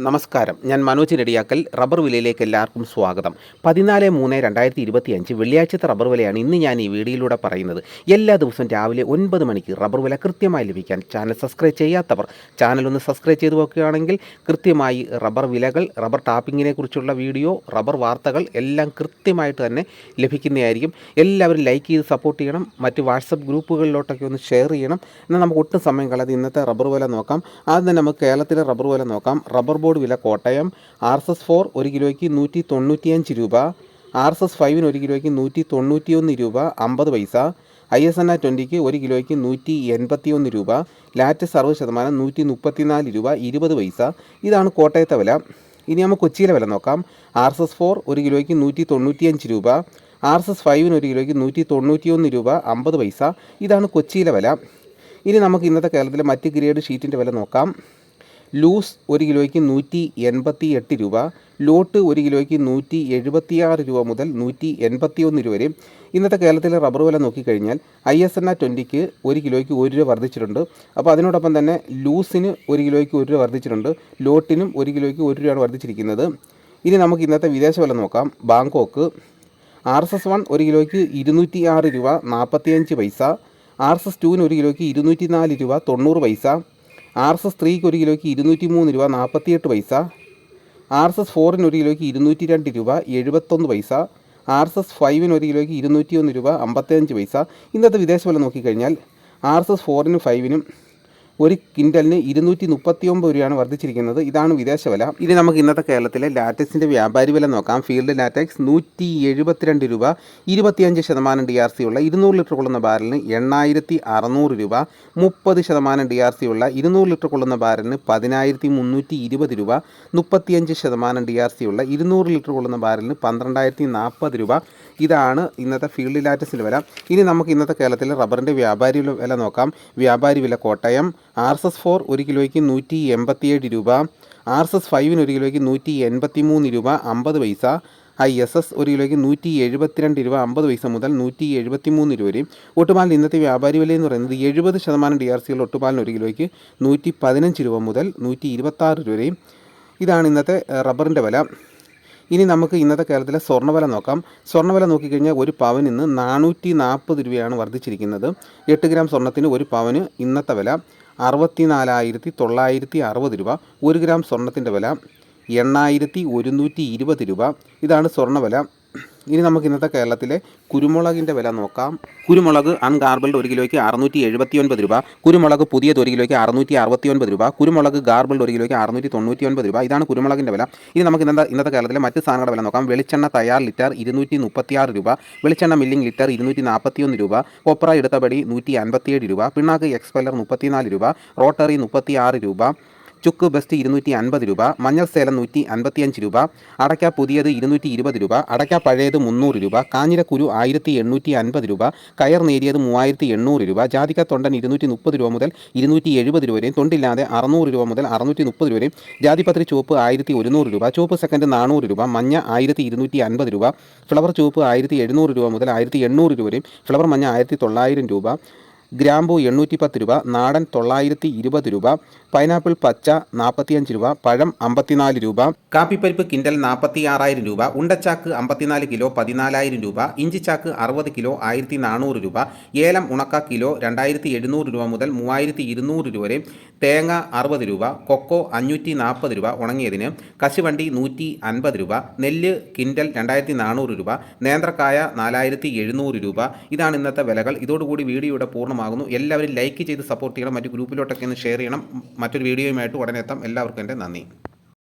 നമസ്കാരം, ഞാൻ മനോജ് നെടിയാക്കൽ. റബ്ബർ വിലയിലേക്ക് എല്ലാവർക്കും സ്വാഗതം. 14/3/2025 വെള്ളിയാഴ്ചത്തെ റബ്ബർ വിലയാണ് ഇന്ന് ഞാൻ ഈ വീഡിയോയിലൂടെ പറയുന്നത്. എല്ലാ ദിവസവും രാവിലെ 9 മണിക്ക് റബ്ബർ വില കൃത്യമായി ലഭിക്കാൻ ചാനൽ സബ്സ്ക്രൈബ് ചെയ്യാത്തവർ ചാനലൊന്ന് സബ്സ്ക്രൈബ് ചെയ്ത് നോക്കുകയാണെങ്കിൽ കൃത്യമായി റബ്ബർ വിലകൾ, റബ്ബർ ടാപ്പിങ്ങിനെ കുറിച്ചുള്ള വീഡിയോ, റബ്ബർ വാർത്തകൾ എല്ലാം കൃത്യമായിട്ട് തന്നെ ലഭിക്കുന്നതായിരിക്കും. എല്ലാവരും ലൈക്ക് ചെയ്ത് സപ്പോർട്ട് ചെയ്യണം. മറ്റ് വാട്സപ്പ് ഗ്രൂപ്പുകളിലോട്ടൊക്കെ ഒന്ന് ഷെയർ ചെയ്യണം. എന്നാൽ നമുക്ക് ഒട്ടും സമയം കളയാതെ ഇന്നത്തെ റബ്ബർ വില നോക്കാം. ആദ്യം തന്നെ നമുക്ക് കേരളത്തിലെ റബ്ബർ വില നോക്കാം. റബ്ബർ ബോർഡ് വില കോട്ടയം RSS-4 1 കിലോയ്ക്ക് 195 രൂപ, RSS-5 1 കിലോയ്ക്ക് 191 രൂപ 50 പൈസ, ISNA 20 1 കിലോയ്ക്ക് 181 രൂപ, ലാറ്റസ് 60% 134 രൂപ 20 പൈസ. ഇതാണ് കോട്ടയത്തെ വില. ഇനി നമുക്ക് കൊച്ചിയിലെ വില നോക്കാം. RSS-4 1 കിലോയ്ക്ക് 195 രൂപ, RSS-5 1 കിലോയ്ക്ക് 191 രൂപ 50 പൈസ. ഇതാണ് കൊച്ചിയിലെ വില. ഇനി നമുക്ക് ഇന്നത്തെ കേരളത്തിലെ മറ്റ് ഗ്രേഡ് ഷീറ്റിൻ്റെ വില നോക്കാം. ലൂസ് 1 കിലോയ്ക്ക് 188 രൂപ, ലോട്ട് 1 കിലോയ്ക്ക് 176 രൂപ മുതൽ 181 രൂപ വരെ. ഇന്നത്തെ കേരളത്തിലെ റബ്ബർ വില നോക്കിക്കഴിഞ്ഞാൽ ISNA 20 1 കിലോയ്ക്ക് 1 രൂപ വർദ്ധിച്ചിട്ടുണ്ട്. അപ്പോൾ അതിനോടൊപ്പം തന്നെ ലൂസിന് 1 കിലോയ്ക്ക് 1 രൂപ വർദ്ധിച്ചിട്ടുണ്ട്, ലോട്ടിനും 1 കിലോയ്ക്ക് 1 രൂപയാണ് വർദ്ധിച്ചിരിക്കുന്നത്. ഇനി നമുക്ക് ഇന്നത്തെ വിദേശ വില നോക്കാം. ബാങ്കോക്ക് RSS-1 1 കിലോയ്ക്ക് 206 രൂപ 45 പൈസ, RSS-2 1 കിലോയ്ക്ക് 204 രൂപ 90 പൈസ, RSS-3 1 കിലോയ്ക്ക് 203 രൂപ 48 പൈസ, RSS-4 1 കിലോയ്ക്ക് 202 രൂപ 71 പൈസ, RSS-5 1 കിലോയ്ക്ക് 201 രൂപ 55 പൈസ. ഇന്നത്തെ വിദേശ വില നോക്കിക്കഴിഞ്ഞാൽ RSS-4 5 1 ക്വിൻ്റലിന് 239 രൂപയാണ് വർദ്ധിച്ചിരിക്കുന്നത്. ഇതാണ് വിദേശ വില. ഇനി നമുക്ക് ഇന്നത്തെ കേരളത്തിലെ ലാറ്റക്സിൻ്റെ വ്യാപാരി വില നോക്കാം. ഫീൽഡ് ലാറ്റക്സ് 172 രൂപ 25% DRC ഉള്ള 200 ലിറ്റർ കൊള്ളുന്ന ബാരലിന് 8600 രൂപ, 30% DRC ഉള്ള 200 ലിറ്റർ കൊള്ളുന്ന ബാരലിന് 10320 രൂപ, 35% DRC ഉള്ള 200 ലിറ്റർ കൊള്ളുന്ന ബാരലിന് 12040 രൂപ. ഇതാണ് ഇന്നത്തെ ഫീൽഡ് ലാറ്റക്സിൻ്റെ വില. ഇനി നമുക്ക് ഇന്നത്തെ കേരളത്തിലെ റബ്ബറിൻ്റെ വ്യാപാരി വില നോക്കാം. വ്യാപാരി വില കോട്ടയം RSS-4 1 കിലോയ്ക്ക് 187 രൂപ, RSS-5 1 കിലോയ്ക്ക് 183 രൂപ 50 പൈസ, ISS 1 കിലോയ്ക്ക് 172 രൂപ 50 പൈസ മുതൽ 173 രൂപ വരെയും. ഒട്ടുപാലിന് ഇന്നത്തെ വ്യാപാരി വില എന്ന് പറയുന്നത് 70% DRC ഉള്ള ഒട്ടുപാലിന് 1 കിലോയ്ക്ക് 115 രൂപ മുതൽ 126 രൂപ വരെയും. ഇതാണ് ഇന്നത്തെ റബ്ബറിൻ്റെ വില. ഇനി നമുക്ക് ഇന്നത്തെ കേരളത്തിലെ സ്വർണ്ണവില നോക്കാം. സ്വർണ്ണവില നോക്കിക്കഴിഞ്ഞാൽ ഒരു പവന് ഇന്ന് 440 രൂപയാണ് വർദ്ധിച്ചിരിക്കുന്നത്. 8 ഗ്രാം സ്വർണ്ണത്തിന് ഒരു പവന് ഇന്നത്തെ വില 64,960 രൂപ. 1 ഗ്രാം സ്വർണ്ണത്തിൻ്റെ വില 8,120 രൂപ. ഇതാണ് സ്വർണ്ണവില. ഇനി നമുക്ക് ഇന്നത്തെ കേരളത്തിലെ കുരുമുളകിൻ്റെ വില നോക്കാം. കുരുമുളക് അൺഗാർബിൾഡ് 1 കിലോയ്ക്ക് 679 രൂപ, കുരുമുളക് പുതിയത് 1 കിലോയ്ക്ക് 669 രൂപ, കുരുമുളക് ഗാർബിൾഡ് 1 കിലോയ്ക്ക് 699 രൂപ. ഇതാണ് കുരുമുളകിൻ്റെ വില. ഇനി നമുക്ക് ഇന്നത്തെ കേരളത്തിലെ മറ്റ് സാധനങ്ങളുടെ വില നോക്കാം. വെളിച്ചെണ്ണ തയ്യാർ ലിറ്റർ 236 രൂപ, വെളിച്ചെണ്ണ മില്ലിംഗ് ലിറ്റർ 241 രൂപ, കൊപ്ര എടുത്തപടി 157 രൂപ, പിണ്ണാക്ക് എക്സ്പെല്ലർ 34 രൂപ, റോട്ടറി 36 രൂപ, ചുക്ക് ബെസ്റ്റ് 250 രൂപ, മഞ്ഞൾ സേലം 155 രൂപ, അടയ്ക്ക പുതിയത് 220 രൂപ, അടയ്ക്ക പഴയത് 300 രൂപ, കാഞ്ഞിരക്കുരു 1850 രൂപ, കയർ നേരിയത് 3800 രൂപ, ജാതിക്ക തൊണ്ടൻ 230 രൂപ മുതൽ 270 രൂപ വരെയും, തൊണ്ടില്ലാതെ 600 രൂപ മുതൽ 630 രൂപ വരെയും, ജാതിപത്രി ചുവപ്പ് 1100 രൂപ, ചുവപ്പ് സെക്കൻഡ് 400 രൂപ, മഞ്ഞ 1250 രൂപ, ഫ്ലവർ ചുവപ്പ് 1700 രൂപ മുതൽ 1800 രൂപ വരെയും, ഫ്ലവർ മഞ്ഞ 1900 രൂപ, ഗ്രാമ്പു 810 രൂപ, നാടൻ 920 രൂപ, പൈനാപ്പിൾ പച്ച 45 രൂപ, പഴം 54 രൂപ, കാപ്പിപ്പരിപ്പ് കിൻഡൽ 46,000 രൂപ, ഉണ്ടച്ചാക്ക് 54 കിലോ 14,000 രൂപ, ഇഞ്ചിച്ചാക്ക് 60 കിലോ 1,400 രൂപ, ഏലം ഉണക്ക കിലോ 2,700 രൂപ മുതൽ 3,200 രൂപ വരെ, തേങ്ങ 60 രൂപ, കൊക്കോ 540 രൂപ ഉണങ്ങിയതിന്, കശുവണ്ടി 150 രൂപ, നെല്ല് കിൻഡൽ 2,400 രൂപ, നേന്ത്രക്കായ 4,700 രൂപ. ഇതാണ് ഇന്നത്തെ വിലകൾ. ഇതോടുകൂടി വീഡിയോയുടെ പൂർണ്ണമാകുന്നു. എല്ലാവരും ലൈക്ക് ചെയ്ത് സപ്പോർട്ട് ചെയ്യണം. മറ്റു ഗ്രൂപ്പിലോട്ടൊക്കെ ഒന്ന് ഷെയർ ചെയ്യണം. മറ്റൊരു വീഡിയോയുമായിട്ട് ഉടനെ എത്താം. എല്ലാവർക്കും എൻ്റെ നന്ദി.